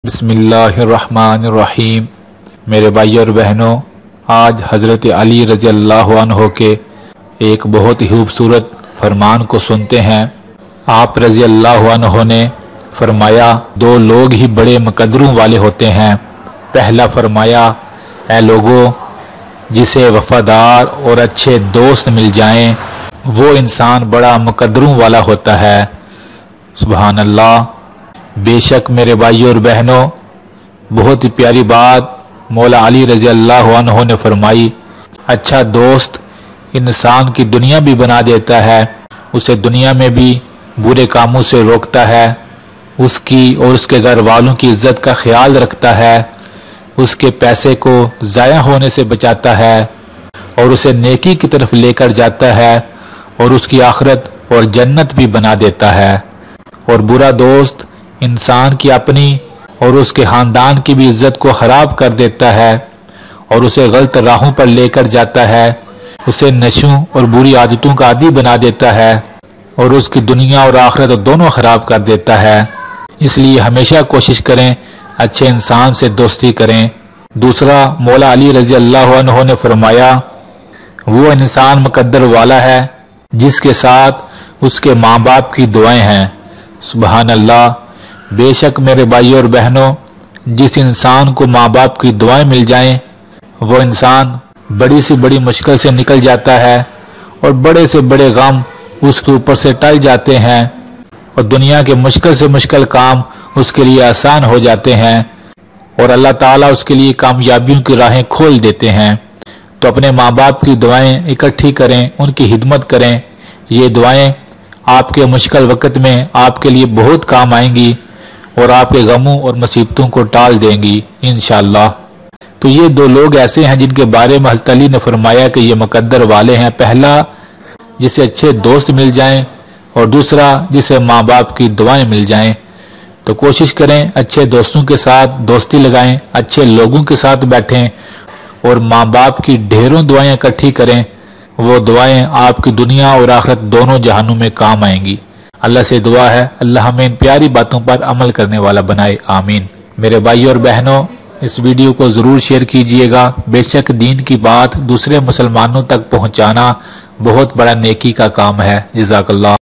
बिस्मिल्लाहिर्रहमानिर्रहीम। मेरे भाई और बहनों, आज हज़रत अली रज़ी अल्लाह अन्हु के एक बहुत ही खूबसूरत फरमान को सुनते हैं। आप रज़ी अल्लाह अन्हु ने फरमाया, दो लोग ही बड़े मुकद्दरों वाले होते हैं। पहला फरमाया, ऐ लोगों, जिसे वफादार और अच्छे दोस्त मिल जाएं, वो इंसान बड़ा मुकद्दरों वाला होता है। सुभान अल्लाह। बेशक मेरे भाइयों और बहनों, बहुत ही प्यारी बात मौला अली रज़ी अल्लाह अन्हु ने फरमाई। अच्छा दोस्त इंसान की दुनिया भी बना देता है, उसे दुनिया में भी बुरे कामों से रोकता है, उसकी और उसके घर वालों की इज्जत का ख्याल रखता है, उसके पैसे को ज़ाया होने से बचाता है और उसे नेकी की तरफ लेकर जाता है और उसकी आखिरत और जन्नत भी बना देता है। और बुरा दोस्त इंसान की अपनी और उसके खानदान की भी इज्जत को खराब कर देता है और उसे गलत राहों पर लेकर जाता है, उसे नशों और बुरी आदतों का आदी बना देता है और उसकी दुनिया और आखिरत दोनों खराब कर देता है। इसलिए हमेशा कोशिश करें अच्छे इंसान से दोस्ती करें। दूसरा, मौला अली रज़ी अल्लाह अन्हु ने फरमाया, वो इंसान मुकद्दर वाला है जिसके साथ उसके माँ बाप की दुआएं हैं। सुभान अल्लाह। बेशक मेरे भाइयों और बहनों, जिस इंसान को माँ बाप की दुआएं मिल जाएं, वो इंसान बड़ी से बड़ी मुश्किल से निकल जाता है और बड़े से बड़े गम उसके ऊपर से टल जाते हैं और दुनिया के मुश्किल से मुश्किल काम उसके लिए आसान हो जाते हैं और अल्लाह ताला उसके लिए कामयाबियों की राहें खोल देते हैं। तो अपने माँ बाप की दुआएं इकट्ठी करें, उनकी हिदमत करें। ये दुआएं आपके मुश्किल वक्त में आपके लिए बहुत काम आएंगी और आपके गमों और मुसीबतों को टाल देंगी इंशाअल्लाह। तो ये दो लोग ऐसे हैं जिनके बारे में हज़रत अली ने फरमाया कि ये मुकद्दर वाले हैं। पहला, जिसे अच्छे दोस्त मिल जाएं, और दूसरा, जिसे माँ बाप की दुआएं मिल जाएं। तो कोशिश करें अच्छे दोस्तों के साथ दोस्ती लगाएं, अच्छे लोगों के साथ बैठें और माँ बाप की ढेरों दुआएं इकट्ठी करें। वो दुआएं आपकी दुनिया और आखिरत दोनों जहानों में काम आएंगी। अल्लाह से दुआ है, अल्लाह हमें इन प्यारी बातों पर अमल करने वाला बनाए, आमीन। मेरे भाइयों और बहनों, इस वीडियो को जरूर शेयर कीजिएगा। बेशक दीन की बात दूसरे मुसलमानों तक पहुंचाना बहुत बड़ा नेकी का काम है। जज़ाकल्लाह।